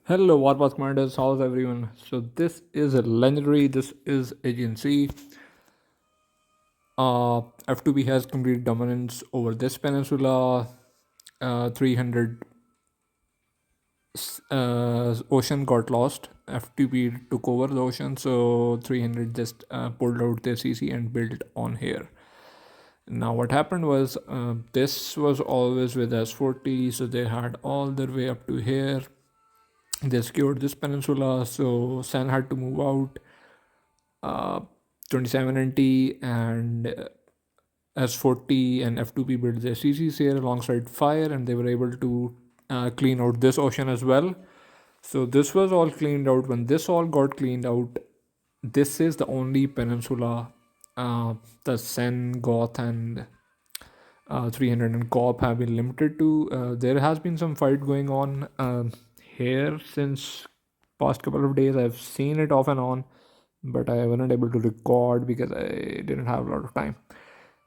Hello, Warpath commanders. How's everyone? So this is a legendary. This is agency. F2B has complete dominance over this peninsula. 300 ocean got lost. F2B took over the ocean, so 300 just pulled out their CC and built on here. Now what happened was this was always with S40, so they had all their way up to here. They secured this peninsula, so San had to move out. 27NT and S40 and F2P built their CCs here alongside Fire, and they were able to clean out this ocean as well. So this was all cleaned out. When this all got cleaned out, this is the only peninsula the Sen, Goth, and 300 and Corp have been limited to. There has been some fight going on here since past couple of days. I've seen it off and on, but I wasn't able to record because I didn't have a lot of time.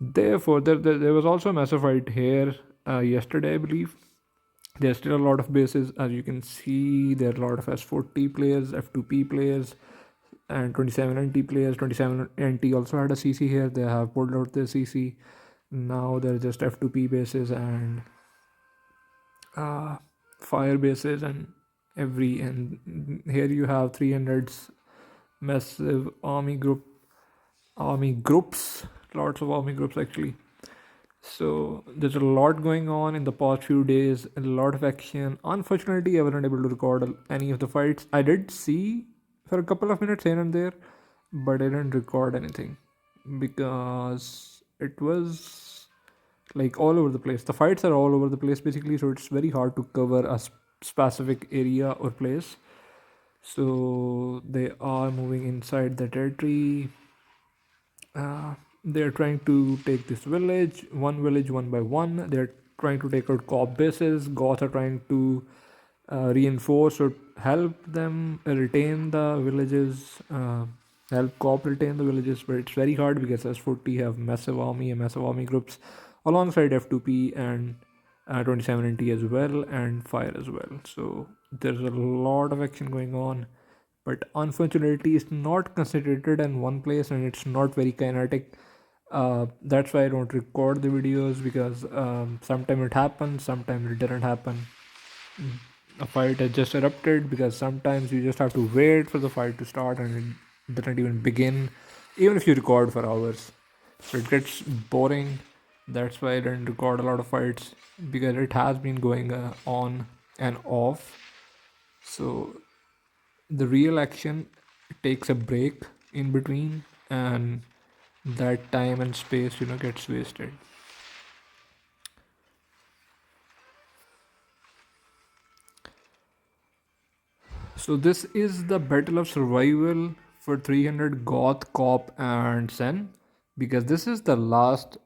Therefore, there was also a massive fight here yesterday, I believe. There's still a lot of bases, as you can see. There are a lot of S40 players, F2P players, and 27NT players. 27NT also had a CC here. They have pulled out their CC. Now they're just F2P bases and fire bases and here you have 300's massive army groups, lots of army groups actually. So there's a lot going on in the past few days, a lot of action. Unfortunately, I wasn't able to record any of the fights. I did see for a couple of minutes here and there, but I didn't record anything because it was like all over the place. The fights are all over the place basically, so it's very hard to cover a specific area or place. So they are moving inside the territory. They're trying to take this village one by one. They're trying to take out Corp bases. Goths are trying to reinforce or help them retain the villages, help Corp retain the villages, but it's very hard because S40 have massive army and massive army groups alongside F2P and 27NT as well and Fire as well. So there's a lot of action going on, but unfortunately it's not concentrated in one place and it's not very kinetic. That's why I don't record the videos because sometimes it happens, sometimes it doesn't happen. A fight has just erupted because sometimes you just have to wait for the fight to start and it doesn't even begin, even if you record for hours. So it gets boring. That's why I didn't record a lot of fights because it has been going on and off. So the real action takes a break in between, and that time and space gets wasted. So this is the battle of survival for 300 Goth, Cop, and Sen, because this is the last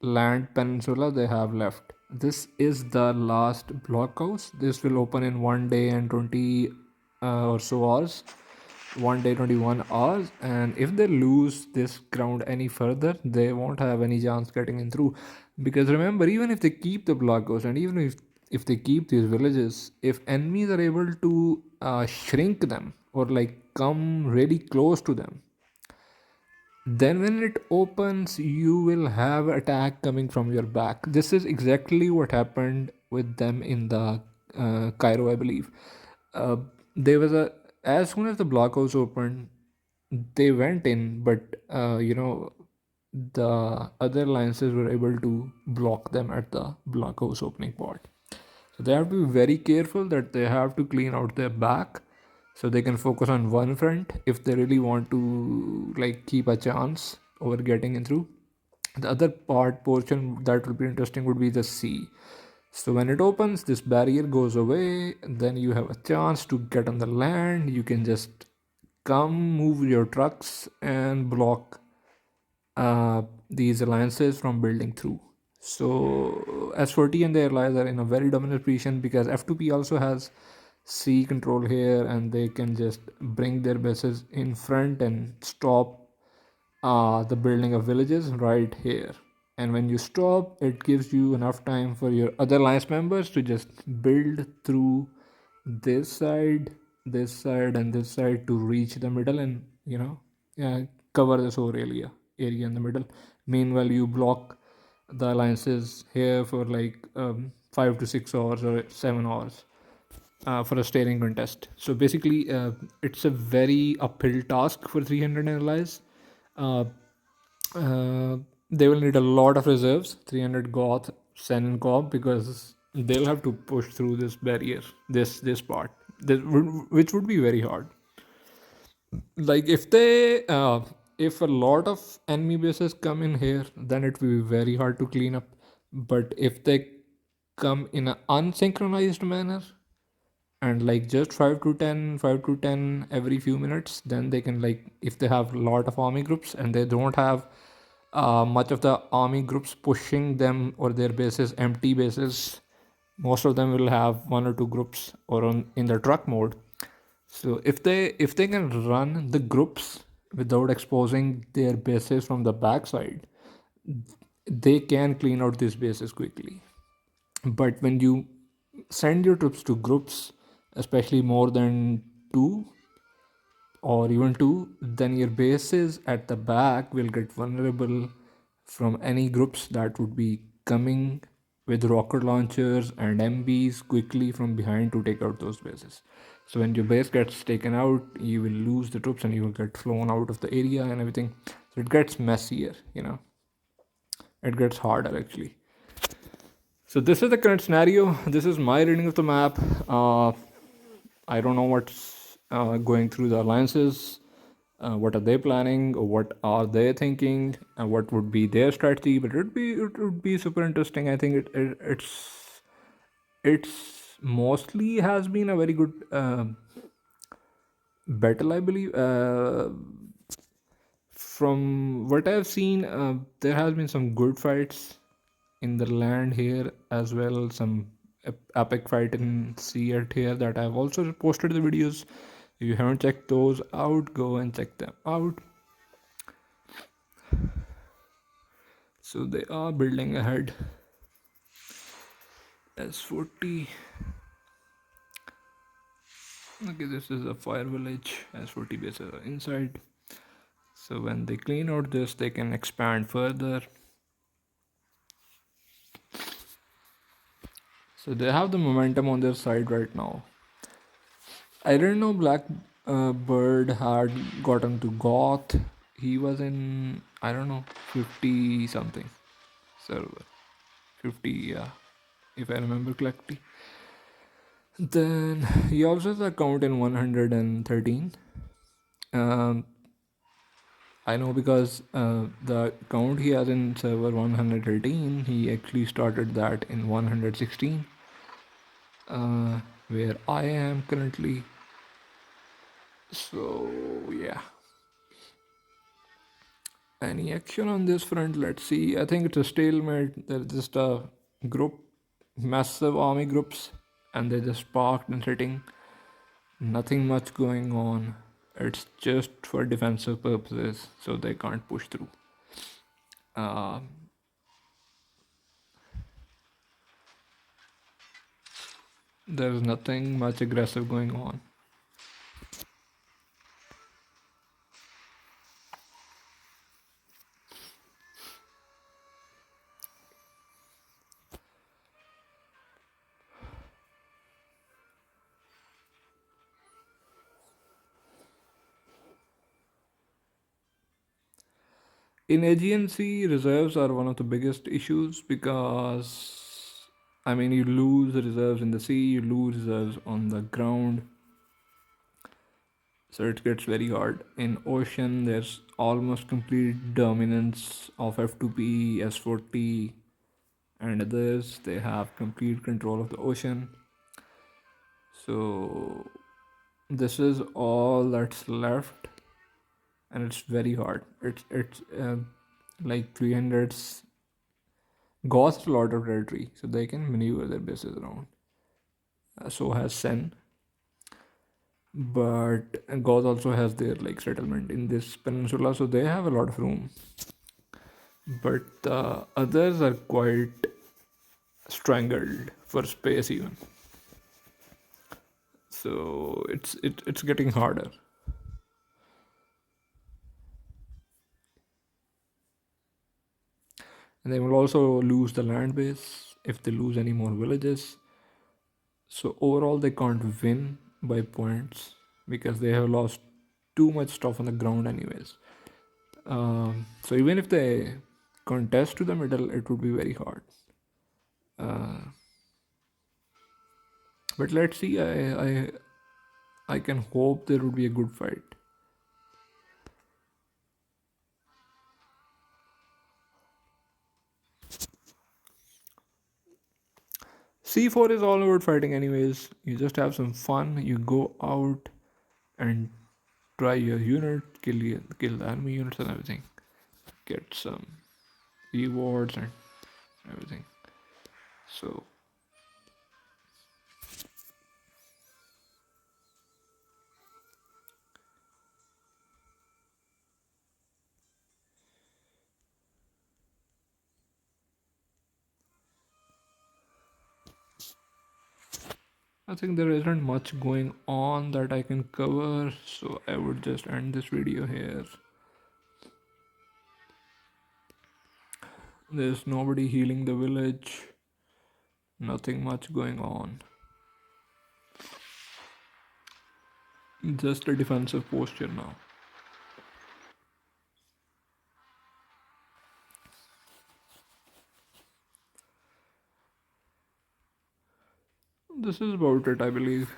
land peninsula they have left. This is the last blockhouse. This will open in 1 day and 20 or so hours. 1 day 21 hours, and if they lose this ground any further, they won't have any chance getting in through. Because remember, even if they keep the blockhouse and even if they keep these villages, if enemies are able to shrink them or like come really close to them, then when it opens you will have attack coming from your back. This is exactly what happened with them in the Cairo, I believe. There was a As soon as the blockhouse opened, they went in, but the other alliances were able to block them at the blockhouse opening part. So they have to be very careful that they have to clean out their back so they can focus on one front if they really want to like keep a chance over getting in through. The other portion that will be interesting would be the sea. So when it opens, this barrier goes away, then you have a chance to get on the land. You can just come move your trucks and block these alliances from building through. So S40 and their allies are in a very dominant position because F2P also has sea control here, and they can just bring their bases in front and stop the building of villages right here. And when you stop, it gives you enough time for your other alliance members to just build through this side, this side, and this side to reach the middle, and cover this whole area in the middle. Meanwhile, you block the alliances here for like 5 to 6 hours or 7 hours for a staring contest. So basically, it's a very uphill task for 300 allies. Uh, uh, they will need a lot of reserves, 300 Goth, Sen, and Cobb, because they'll have to push through this barrier, this part, which would be very hard. Like if a lot of enemy bases come in here, then it will be very hard to clean up. But if they come in an unsynchronized manner, and like just 5 to 10 every few minutes, then they can, like, if they have a lot of army groups and they don't have much of the army groups pushing them or their bases, empty bases, most of them will have 1 or 2 groups or on in the truck mode. So if they can run the groups without exposing their bases from the backside, they can clean out these bases quickly. But when you send your troops to groups, especially more than two or even two, then your bases at the back will get vulnerable from any groups that would be coming with rocket launchers and MBs quickly from behind to take out those bases. So when your base gets taken out, you will lose the troops and you will get flown out of the area and everything. So it gets messier. It gets harder actually. So this is the current scenario. This is my reading of the map. I don't know what's going through the alliances. What are they planning? Or what are they thinking? And what would be their strategy? But it would be super interesting. I think it's mostly has been a very good battle, I believe. From what I've seen, there has been some good fights in the land here as well. Some epic fight in sea at here that I've also posted the videos. If you haven't checked those out, go and check them out. So they are building ahead. S40. Okay, this is a fire village. S40 bases are inside. So when they clean out this, they can expand further. So they have the momentum on their side right now. I didn't know Black Bird had gotten to Goth. He was in, I don't know, 50 something server. 50, yeah, if I remember correctly. Then he also has an account in 113. Um, I know because the account he has in server 113, he actually started that in 116, where I am currently. So, yeah. Any action on this front? Let's see. I think it's a stalemate. There's just a group, massive army groups, and they're just parked and sitting. Nothing much going on. It's just for defensive purposes, so they can't push through. Uh, there's nothing much aggressive going on. In Aegean Sea, reserves are one of the biggest issues because, I mean, you lose reserves in the sea, you lose reserves on the ground, so it gets very hard. In ocean, there's almost complete dominance of F2P, S40, and others. They have complete control of the ocean. So this is all that's left, and it's very hard. It's like 300's Goth's a lot of territory, so they can maneuver their bases around. So has Sen, but Goth also has their like settlement in this peninsula, so they have a lot of room. But the others are quite strangled for space even. So it's getting harder. And they will also lose the land base if they lose any more villages. So overall, they can't win by points because they have lost too much stuff on the ground, anyways. So even if they contest to the middle, it would be very hard. Uh, but let's see. I can hope there would be a good fight. C4 is all about fighting, anyways. You just have some fun. You go out and try your unit, kill the enemy units and everything. Get some rewards and everything. So I think there isn't much going on that I can cover, so I would just end this video here. There's nobody healing the village, nothing much going on. Just a defensive posture now. This is about it, I believe.